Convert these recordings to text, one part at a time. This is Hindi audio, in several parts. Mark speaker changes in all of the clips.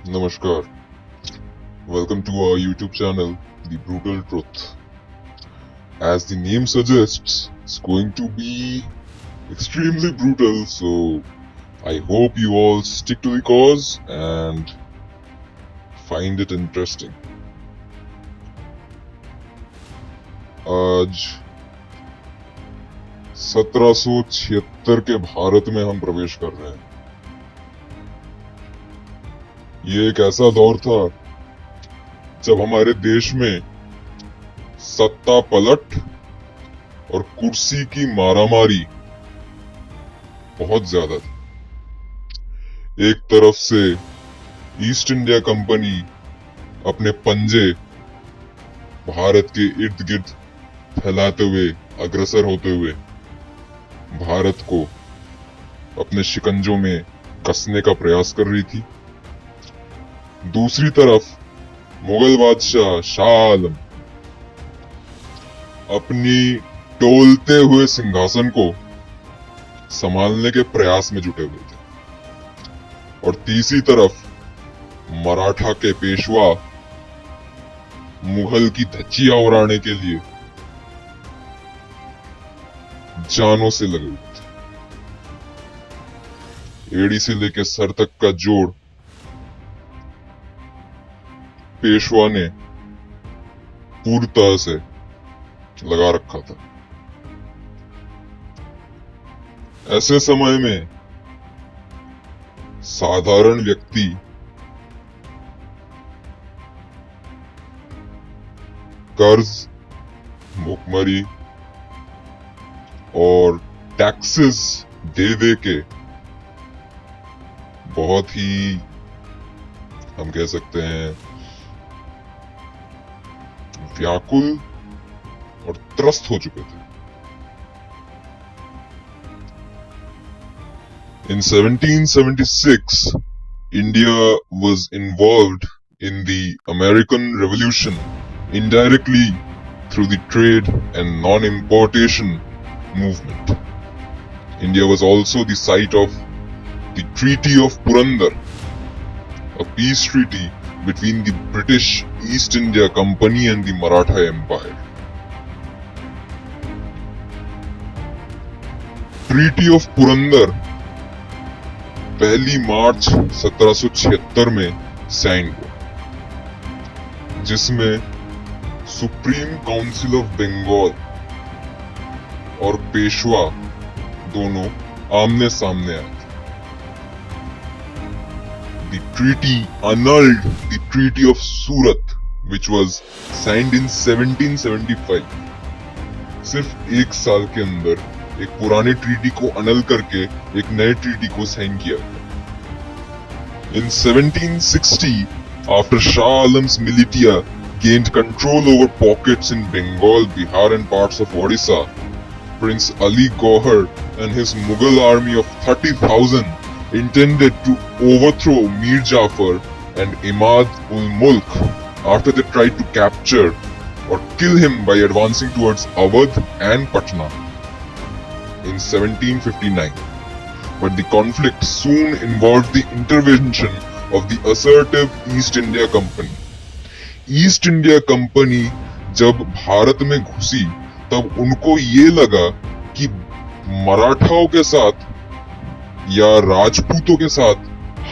Speaker 1: Namaskar. Welcome to our YouTube channel, The Brutal Truth. As the name suggests, it's going to be extremely brutal, so I hope you all stick to the cause and find it interesting. आज 1776 के भारत में हम प्रवेश कर रहे हैं। ये एक ऐसा दौर था जब हमारे देश में सत्ता पलट और कुर्सी की मारामारी बहुत ज्यादा थी। एक तरफ से ईस्ट इंडिया कंपनी अपने पंजे भारत के इर्द गिर्द फैलाते हुए अग्रसर होते हुए भारत को अपने शिकंजों में कसने का प्रयास कर रही थी। दूसरी तरफ मुगल बादशाह शाह आलम अपनी टोलते हुए सिंहासन को संभालने के प्रयास में जुटे हुए थे और तीसरी तरफ मराठा के पेशवा मुगल की धज्जियां उड़ाने के लिए जानों से लगे हुए थे। एड़ी से लेकर सर तक का जोड़ पेशवा ने पूरी तरह से लगा रखा था। ऐसे समय में साधारण व्यक्ति कर्ज, भुखमरी और टैक्सेस दे के बहुत ही, हम कह सकते हैं, व्याकुल और त्रस्त हो चुके थे। In 1776, India was involved in the American Revolution indirectly through the trade and non-importation movement. India was also the site of the Treaty of Purandar, a peace treaty between the British East India Company and the Maratha Empire. Treaty of Purandar 1 मार्च 1776 में साइन हुआ, जिसमें सुप्रीम काउंसिल ऑफ बंगाल और पेशवा दोनों आमने सामने आए। The treaty annulled the Treaty of Surat, which was signed in 1775. सिर्फ एक साल के अंदर एक पुराने ट्रीटी को अनल करके एक नए ट्रीटी को साइन किया गया। In 1760, after Shah Alam's militia gained control over pockets in Bengal, Bihar and parts of Odisha, Prince Ali Gauhar and his Mughal army of 30,000 intended to overthrow Mir Jafar and Imad ul Mulk after they tried to capture or kill him by advancing towards Awadh and Patna in 1759. But the conflict soon involved the intervention of the assertive East India Company. East India Company जब भारत में घुसी तब उनको ये लगा कि मराठाओं के साथ या राजपूतों के साथ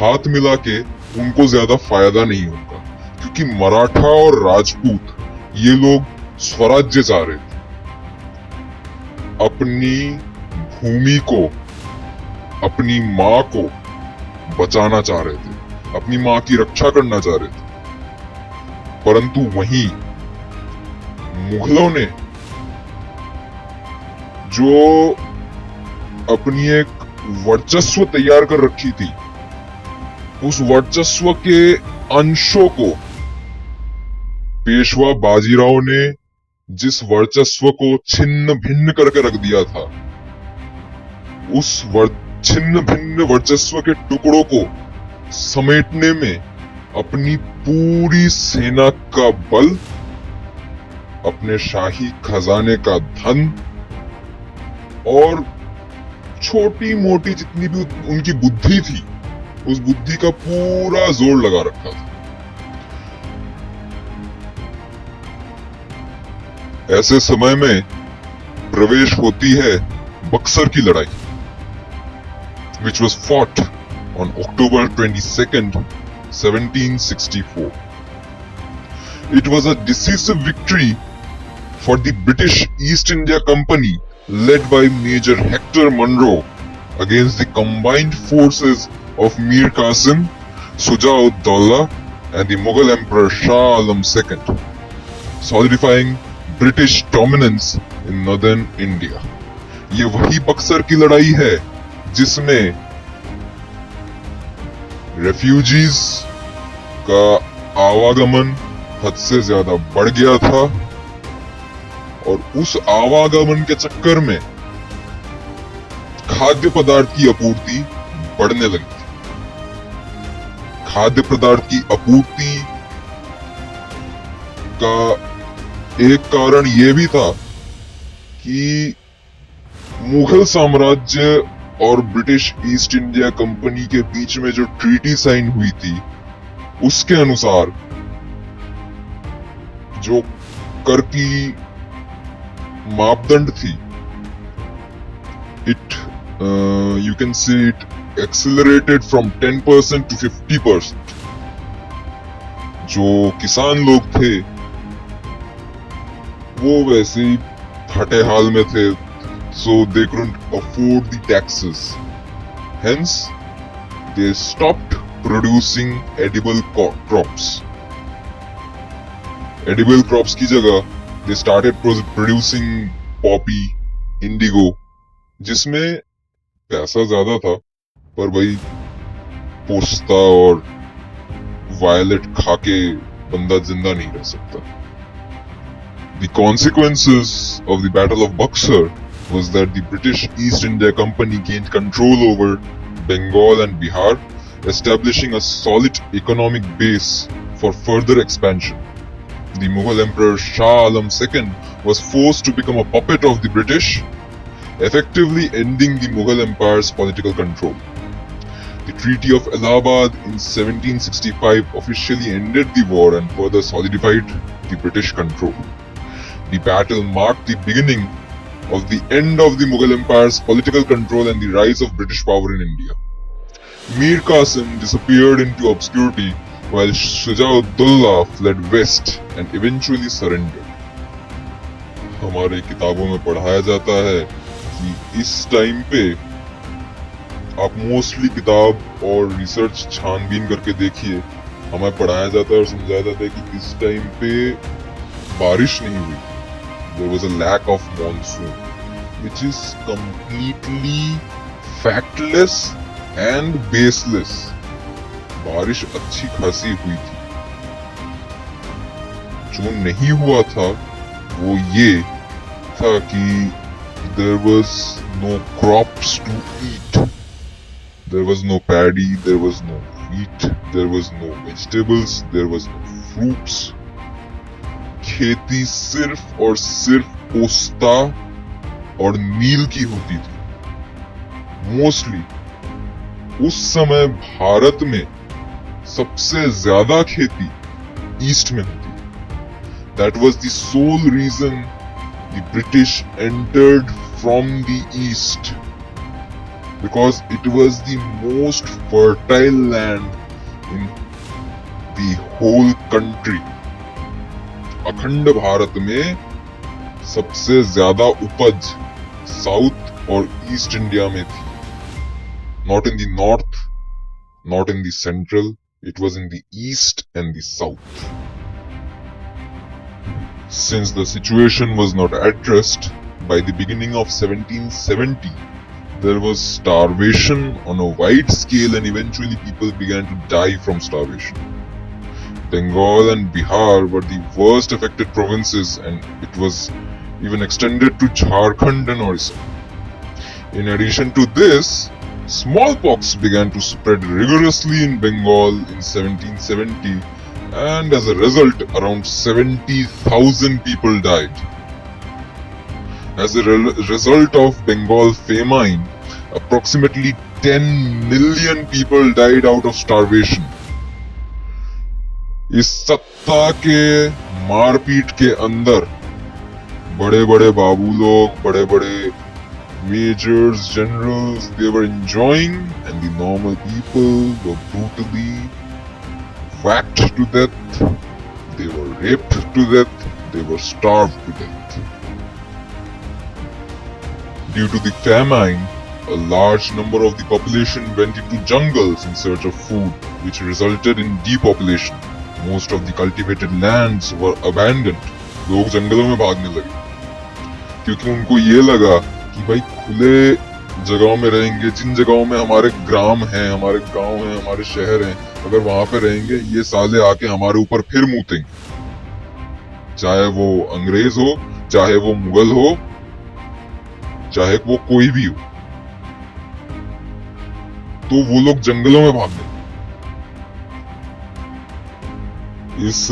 Speaker 1: हाथ मिला के उनको ज्यादा फायदा नहीं होगा, क्योंकि मराठा और राजपूत ये लोग स्वराज्य चाह रहे थे, अपनी भूमि को, अपनी माँ को बचाना चाह रहे थे, अपनी माँ की रक्षा करना चाह रहे थे। परंतु वहीं मुगलों ने जो अपनी एक वर्चस्व तैयार कर रखी थी, उस वर्चस्व के अंशों को पेशवा बाजीराव ने जिस वर्चस्व को छिन्न भिन्न करके रख दिया था, उस छिन्न भिन्न वर्चस्व के टुकड़ों को समेटने में अपनी पूरी सेना का बल, अपने शाही खजाने का धन और छोटी मोटी जितनी भी उनकी बुद्धि थी उस बुद्धि का पूरा जोर लगा रखा था। ऐसे समय में प्रवेश होती है बक्सर की लड़ाई, which was fought on October 22nd, 1764. It was a decisive victory for the British East India Company led by Major Hector Munro against the combined forces of Mir Qasim, Shuja-ud-Dawla and the Mughal Emperor Shah Alam II, solidifying British dominance in northern India. ये वही बक्सर की लड़ाई है जिसमें रेफ्यूजीज का आवागमन हद से ज्यादा बढ़ गया था और उस आवागमन के चक्कर में खाद्य पदार्थ की आपूर्ति बढ़ने लगी थी। खाद्य पदार्थ की आपूर्ति का एक कारण यह भी था कि मुगल साम्राज्य और ब्रिटिश ईस्ट इंडिया कंपनी के बीच में जो ट्रीटी साइन हुई थी उसके अनुसार जो कर की मापदंड थी, इट यू कैन से इट एक्सेलरेटेड फ्रॉम 10% to 50%। जो किसान लोग थे वो वैसे ही फटे हाल में थे, so they couldn't afford the taxes. Hence, they stopped producing edible crops. Edible crops की जगह they started producing poppy, indigo, जिसमें पैसा ज्यादा था पर भाई पोस्ता और वायलेट खाके बंदा जिंदा नहीं रह सकता। The consequences of the Battle of Buxar was that the British East India Company gained control over Bengal and Bihar, establishing a solid economic base for further expansion. The Mughal Emperor Shah Alam II was forced to become a puppet of the British, effectively ending the Mughal Empire's political control. The Treaty of Allahabad in 1765 officially ended the war and further solidified the British control. The battle marked the beginning of the end of the Mughal Empire's political control and the rise of British power in India. Mir Qasim disappeared into obscurity while Shuja-ud-Dawla fled west and eventually surrendered. हमारे किताबों में पढ़ाया जाता है कि इस टाइम पे आप मोस्टली किताब और रिसर्च छानबीन करके देखिए, हमें पढ़ाया जाता है और समझाया जाता है कि इस टाइम पे बारिश नहीं हुई। There was a lack of monsoon, which is completely factless and baseless. बारिश अच्छी खासी हुई थी। जो नहीं हुआ था वो ये था कि there was no crops to eat. There was no paddy, there was no wheat, there was no vegetables, there was no fruits. खेती सिर्फ और सिर्फ पोस्ता और नील की होती थी। मोस्टली उस समय भारत में सबसे ज्यादा खेती ईस्ट में होती थी। That was the sole reason the British entered from the east, because it was the most fertile land in the whole country. अखंड भारत में सबसे ज्यादा उपज साउथ और ईस्ट इंडिया में थी। Not in the north, not in the central, it was in the east and the south. Since the situation was not addressed, by the beginning of 1770, there was starvation on a wide scale and eventually people began to die from starvation. Bengal and Bihar were the worst affected provinces and it was even extended to Jharkhand and Orissa. In addition to this, smallpox began to spread rigorously in Bengal in 1770 and as a result around 70,000 people died. As a result of Bengal famine, approximately 10 million people died out of starvation. इस सत्ता के मारपीट के अंदर बड़े बड़े बाबू लोग, बड़े बड़े majors, generals, they were enjoying, and the normal people were brutally whacked to death, they were raped to death, they were starved to death. Due to the famine, a large number of the population went into jungles in search of food, which resulted in depopulation. Most of the cultivated lands were abandoned. लोग जंगलों में भागने लगे क्योंकि उनको ये लगा कि भाई खुले जगहों में रहेंगे, जिन जगहों में हमारे ग्राम हैं, हमारे गांव हैं, हमारे शहर हैं, अगर वहां पे रहेंगे ये साले आके हमारे ऊपर फिर मुतेंगे, चाहे वो अंग्रेज हो, चाहे वो मुगल हो, चाहे वो कोई भी हो। तो वो लोग जंगलों में भागने। इस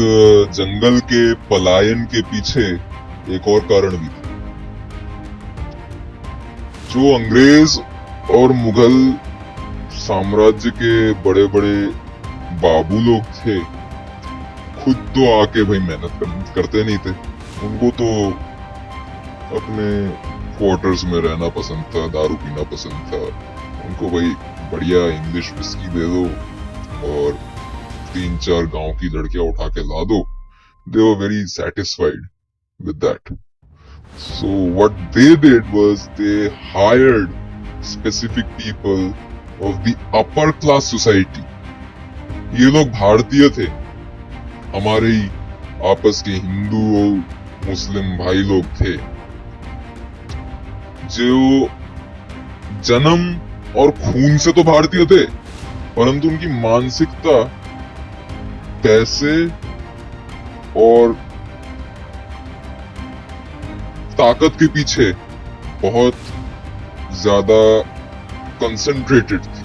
Speaker 1: जंगल के पलायन के पीछे एक और कारण भी था। जो अंग्रेज और मुगल साम्राज्य के बड़े बड़े बाबू लोग थे, खुद तो आके भाई मेहनत करते नहीं थे। उनको तो अपने क्वार्टर्स में रहना पसंद था, दारू पीना पसंद था। उनको भाई बढ़िया इंग्लिश विस्की दे दो और 3-4 गांव की लड़कियां उठा के ला दो। They were very satisfied with that. So what they did was they hired specific people of the upper class society. ये लोग भारतीय थे, हमारे ही आपस के हिंदू और मुस्लिम भाई लोग थे, जो जन्म और खून से तो भारतीय थे, परंतु उनकी मानसिकता पैसे और ताकत के पीछे बहुत ज्यादा कंसंट्रेटेड थी।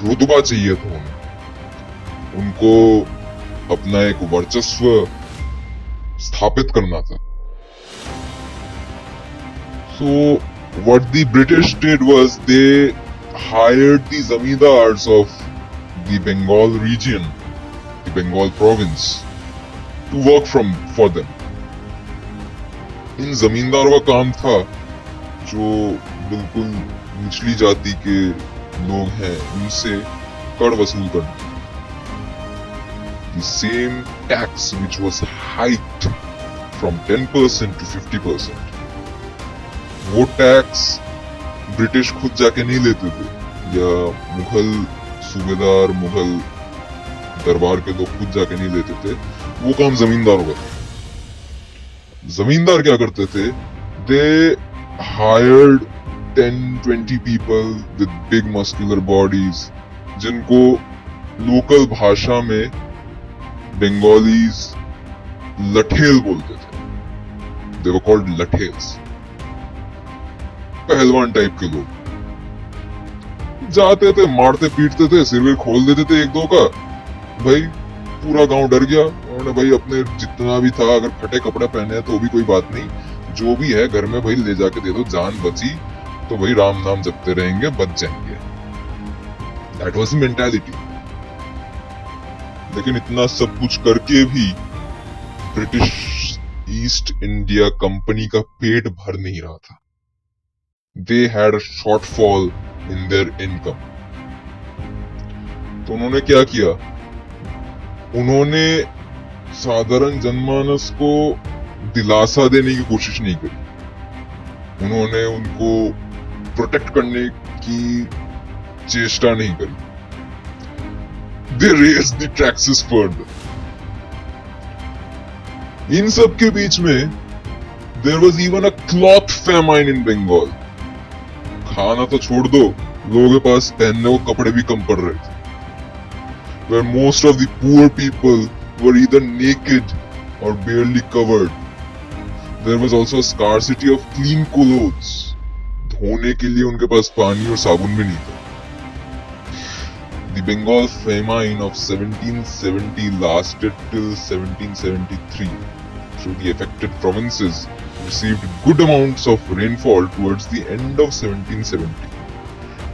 Speaker 1: रुतबा चाहिए था उन्हें, उनको अपना एक वर्चस्व स्थापित करना था। So what the British did was they hired the zamindars of the Bengal region, the Bengal province, to work for them. इन जमींदारों का काम था जो बिल्कुल निचली जाति के लोग हैं उनसे कर वसूल करना। The same tax which was hiked from 10% to 50%. वो टैक्स ब्रिटिश खुद जाके नहीं लेते थे, या मुगल सूबेदार, मुगल दरबार के लोग खुद जाके नहीं लेते थे। वो काम जमींदारों का था। जमींदार क्या करते थे? They hired 10-20 people with big muscular bodies, जिनको लोकल भाषा में बंगालीज लठेल बोलते थे। They were called लठेल्स। पहलवान टाइप के लोग जाते थे, मारते पीटते थे, सिर खोल देते थे एक दो का। भाई पूरा गांव डर गया। उन्होंने भाई अपने जितना भी था, अगर फटे कपड़े पहने हैं तो भी कोई बात नहीं, जो भी है घर में भाई ले जाके दे दो, जान बची तो भाई राम नाम जपते रहेंगे, बच जाएंगे। That was the mentality. लेकिन इतना सब कुछ करके भी ब्रिटिश ईस्ट इंडिया कंपनी का पेट भर नहीं रहा था। They had a shortfall in their income. तो उन्होंने क्या किया? उन्होंने साधारण जनमानस को दिलासा देने की कोशिश नहीं करी। उन्होंने उनको प्रोटेक्ट करने की चेष्टा नहीं करी। They raised the taxes further. इन सब के बीच में there was even a cloth famine in Bengal. खाना तो छोड़ दो, लोगों के पास पहनने को कपड़े भी कम पड़ रहे थे। Where most of the poor people were either naked or barely covered. There was also a scarcity of clean clothes. धोने के लिए उनके पास पानी और साबुन भी नहीं था। The Bengal famine of 1770 lasted till 1773. So the affected provinces received good amounts of rainfall towards the end of 1770.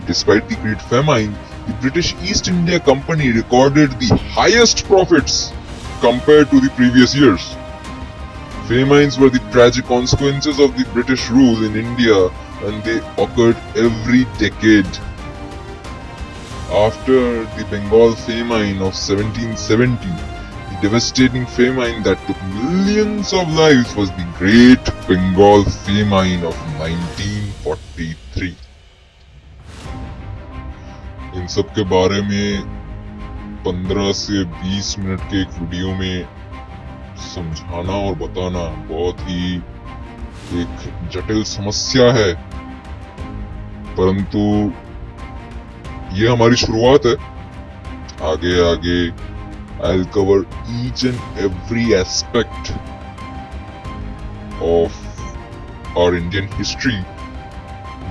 Speaker 1: Despite the Great Famine, the British East India Company recorded the highest profits compared to the previous years. Famines were the tragic consequences of the British rule in India, and they occurred every decade. After the Bengal famine of 1770, the devastating famine that took millions of lives was the Great Bengal Famine of 1943. इन सब के बारे में 15 से 20 मिनट के एक वीडियो में समझाना और बताना बहुत ही एक जटिल समस्या है, परंतु ये हमारी शुरुआत है। आगे आगे I'll cover each and every aspect of our Indian history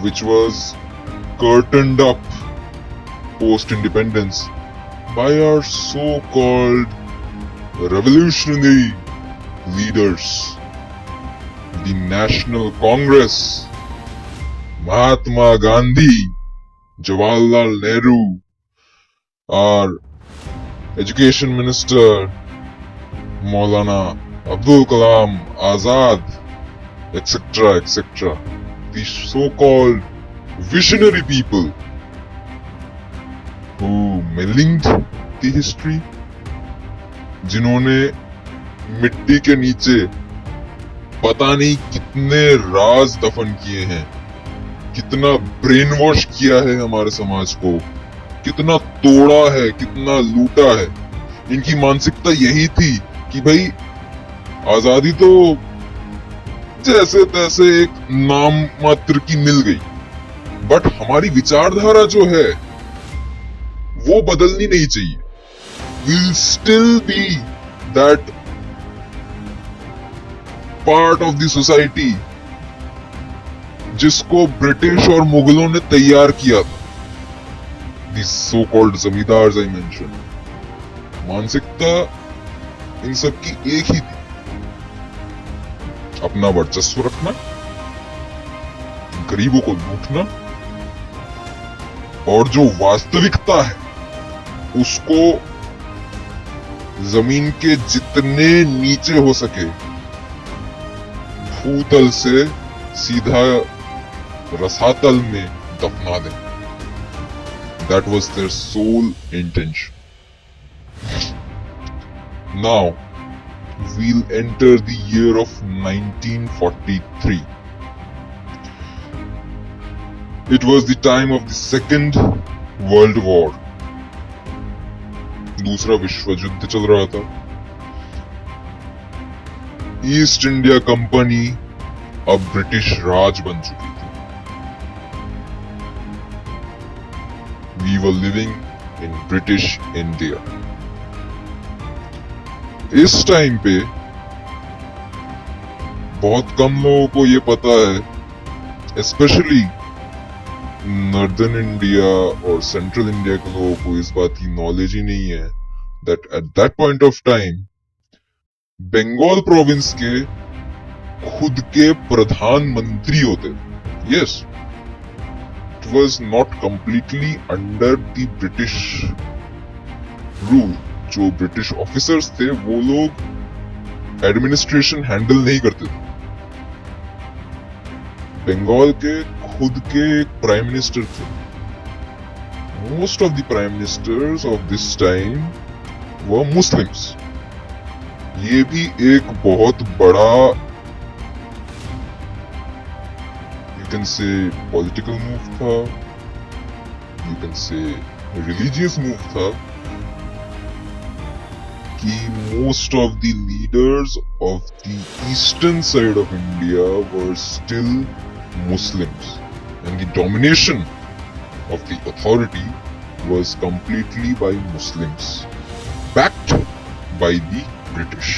Speaker 1: which was curtained up post-independence by our so-called revolutionary leaders, the National Congress, Mahatma Gandhi, Jawaharlal Nehru, our Education Minister, Maulana Abdul Kalam Azad, etc., etc. These so-called visionary people who maligned the history, जिन्होंने मिट्टी के नीचे पता नहीं कितने राज दफन किए हैं, कितना ब्रेन वॉश किया है हमारे समाज को, कितना तोड़ा है, कितना लूटा है। इनकी मानसिकता यही थी कि भाई आजादी तो जैसे तैसे एक नाम मात्र की मिल गई, बट हमारी विचारधारा जो है वो बदलनी नहीं चाहिए। We'll still be that part of the society जिसको ब्रिटिश और मुगलों ने तैयार किया था। These so-called zamindars I mentioned, मानसिकता इन सब की एक ही थी, अपना वर्चस्व रखना, गरीबों को लूटना, और जो वास्तविकता है उसको जमीन के जितने नीचे हो सके भूतल से सीधा रसातल में दफना दें। That was their sole intention. Now we'll enter the year of 1943. It was the time of the Second World War. दूसरा विश्व युद्ध चल रहा था। ईस्ट इंडिया कंपनी अब ब्रिटिश राज बन चुकी थी। We were living in British India. इस टाइम पे बहुत कम लोगों को ये पता है, स्पेशली नॉर्दर्न इंडिया और सेंट्रल इंडिया के लोगों को इस बात की नॉलेज ही नहीं है that at that point of time Bengal province के खुद के प्रधानमंत्री होते थे। Yes, it was not completely under the British rule. जो ब्रिटिश ऑफिसर्स थे वो लोग एडमिनिस्ट्रेशन हैंडल नहीं करते थे। बंगाल के खुद के एक प्राइम मिनिस्टर थे। Most of the prime ministers of this time वो मुस्लिम्स। ये भी एक बहुत बड़ा you can say political move था, you can say religious move था कि most of the leaders of the eastern side of India were still Muslims, and the domination of the authority was completely by Muslims, backed by the British.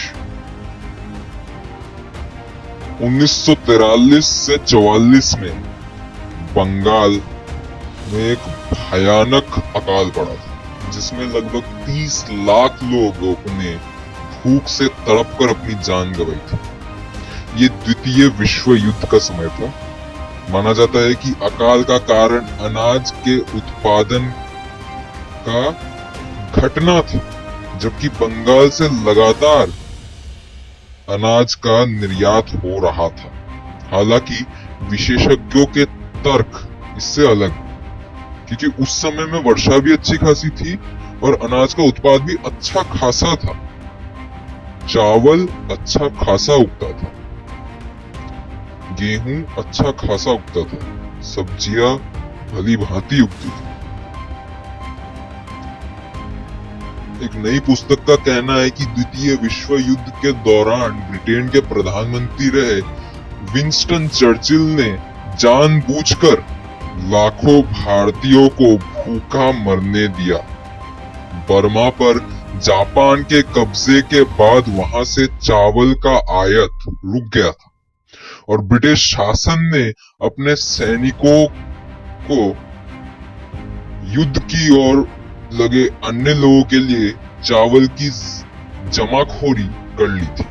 Speaker 1: 1943 से 44 में बंगाल में एक भयानक अकाल पड़ा था, जिसमें लगभग 30 लाख लोगों ने भूख से तड़पकर अपनी जान गंवाई थी। ये द्वितीय विश्व युद्ध का समय था माना जाता है कि अकाल का कारण अनाज के उत्पादन का घटना था, जबकि बंगाल से लगातार अनाज का निर्यात हो रहा था। हालांकि विशेषज्ञों के तर्क इससे अलग, क्योंकि उस समय में वर्षा भी अच्छी खासी थी और अनाज का उत्पाद भी अच्छा खासा था। चावल अच्छा खासा उगता था, गेहूं अच्छा खासा उगता था, सब्जियां भली भांति उगती थी। एक नई पुस्तक का कहना है कि द्वितीय विश्व युद्ध के दौरान ब्रिटेन के प्रधानमंत्री रहे विंस्टन चर्चिल ने जानबूझकर लाखों भारतीयों को भूखा मरने दिया। बर्मा पर जापान के कब्जे के बाद वहां से चावल का आयात रुक गया था और ब्रिटिश शासन ने अपने सैनिकों को युद्ध की ओर लगे अन्य लोगों के लिए चावल की जमाखोरी कर ली थी,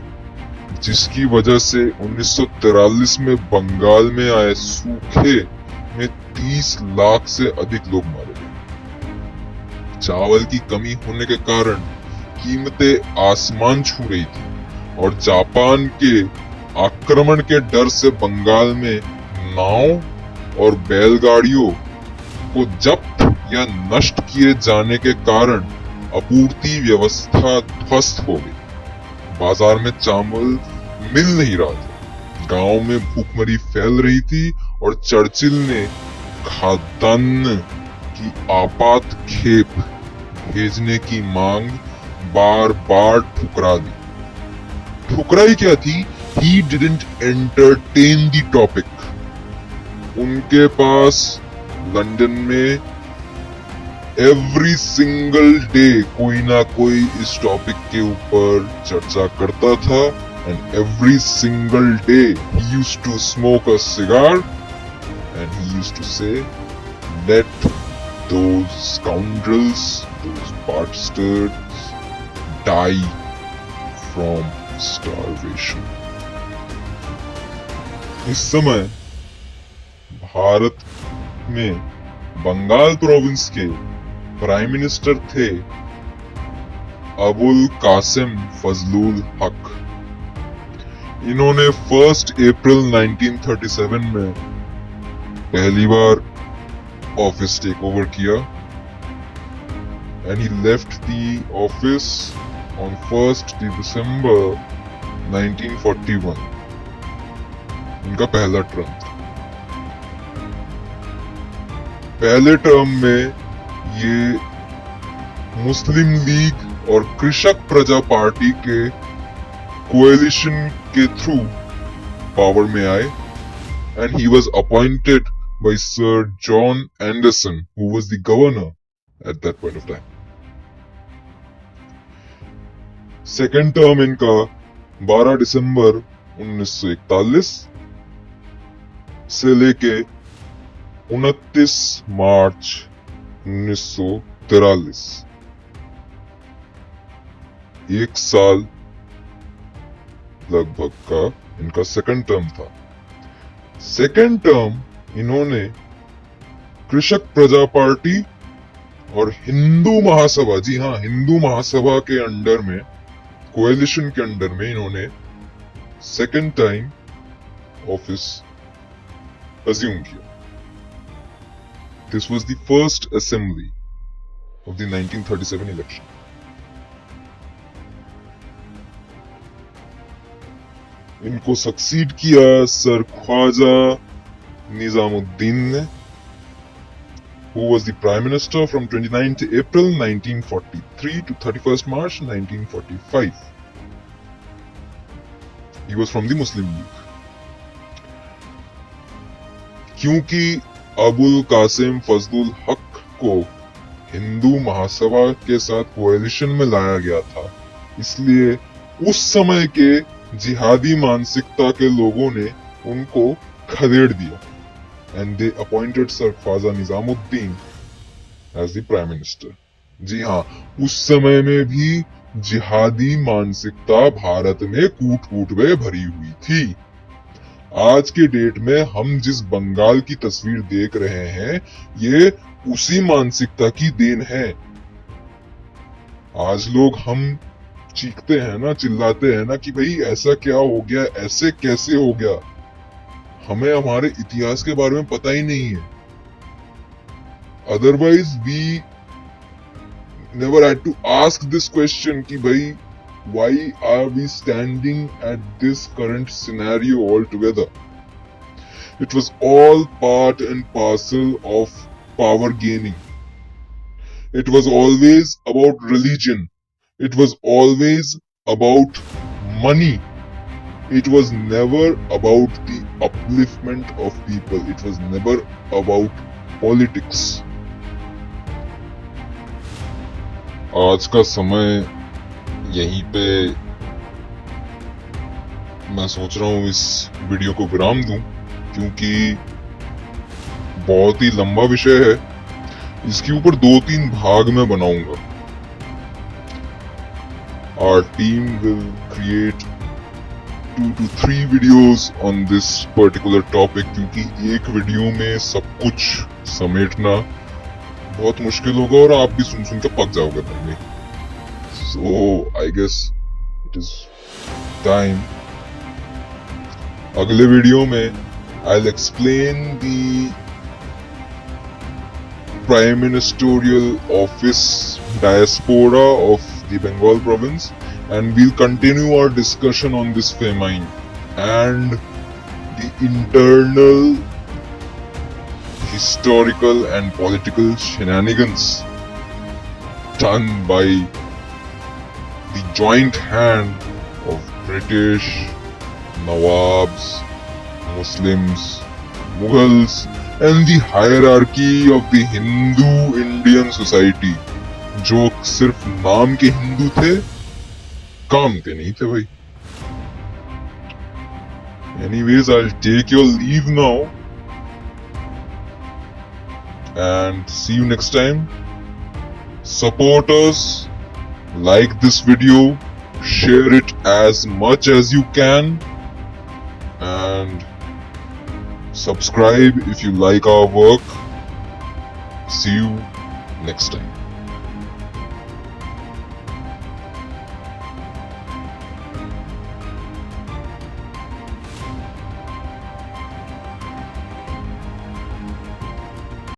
Speaker 1: जिसकी वजह से 1943 में बंगाल में आए सूखे में 30 लाख से अधिक लोग मारे गए। चावल की कमी होने के कारण कीमतें आसमान छू रही थी और जापान के आक्रमण के डर से बंगाल में नाव और बैलगाड़ियों को जब्त या नष्ट किए जाने के कारण आपूर्ति व्यवस्था ध्वस्त हो गई। बाजार में चावल मिल नहीं रहा था, गांव में भूखमरी फैल रही थी और चर्चिल ने खाद्यान्न की आपात खेप भेजने की मांग बार बार ठुकरा दी। ठुकराई क्या थी? He didn't entertain the topic. उनके पास लंदन में एवरी सिंगल डे कोई ना कोई इस टॉपिक के ऊपर चर्चा करता था, and every single day he used to smoke a cigar and he used to say, let those scoundrels, those bastards die from starvation. इस समय भारत में बंगाल प्रोविंस के प्राइम मिनिस्टर थे अबुल कासिम फजलुल हक। इन्होंने 1 अप्रैल 1937 में पहली बार ऑफिस टेक ओवर किया and he left the office on 1 दिसंबर 1941। उनका पहला टर्म था। पहले टर्म में ये मुस्लिम लीग और कृषक प्रजा पार्टी के कोएलिशन के थ्रू पावर में आए and he was appointed by sir John Anderson who was the governor at that point of time. Second term इनका 12 दिसंबर 1941 से लेके 29 मार्च 1943, एक साल लगभग का इनका सेकंड टर्म था। सेकंड टर्म इन्होंने कृषक प्रजा पार्टी और हिंदू महासभा, जी हाँ, हिंदू महासभा के अंडर में, कोएलिशन के अंडर में इन्होंने सेकंड टाइम ऑफिस अज्यूम किया। This was the first assembly of the 1937 election. इनको सक्सीड किया सर ख्वाजा निजामुद्दीन ने, who was the Prime Minister from 29th April 1943 to 31st March 1945. He was from the Muslim League. क्योंकि अबुल कासिम फजलुल हक को हिंदू महासभा के साथ कोएलिशन में लाया गया था, इसलिए उस समय के जिहादी मानसिकता के लोगों ने उनको खदेड़ दिया and they appointed sir Khwaja Nizamuddin as the prime minister. जी हाँ, उस समय में भी जिहादी मानसिकता भारत में कूट कूट में भरी हुई थी आज के डेट में हम जिस बंगाल की तस्वीर देख रहे हैं, ये उसी मानसिकता की देन है। आज लोग हम चीखते हैं ना, चिल्लाते हैं ना कि भाई ऐसा क्या हो गया, ऐसे कैसे हो गया। हमें हमारे इतिहास के बारे में पता ही नहीं है। Otherwise we never had to ask this question कि भाई why are we standing at this current scenario altogether? It was all part and parcel of power gaining. It was always about religion. It was always about money. It was never about the upliftment of people. It was never about politics. आज का समय यहीं पे मैं सोच रहा हूँ इस वीडियो को विराम दूं, क्योंकि बहुत ही लंबा विषय है। इसके ऊपर 2-3 भाग में बनाऊंगा। Our team will create 2 to 3 videos on this particular topic, क्योंकि एक वीडियो में सब कुछ समेटना बहुत मुश्किल होगा और आप भी सुन सुन के पक जाओगे पहले। So I guess it is time. अगले वीडियो में I'll explain the Prime Ministerial Office diaspora of the Bengal province, and we'll continue our discussion on this famine and the internal historical and political shenanigans done by the joint hand of British, Nawabs, Muslims, Mughals, and the hierarchy of the Hindu-Indian society, जो सिर्फ नाम के हिंदू थे, काम के नहीं थे भाई। Anyways, I'll take your leave now and see you next time. Support us. Like this video, share it as much as you can, and subscribe if you like our work. See you next time.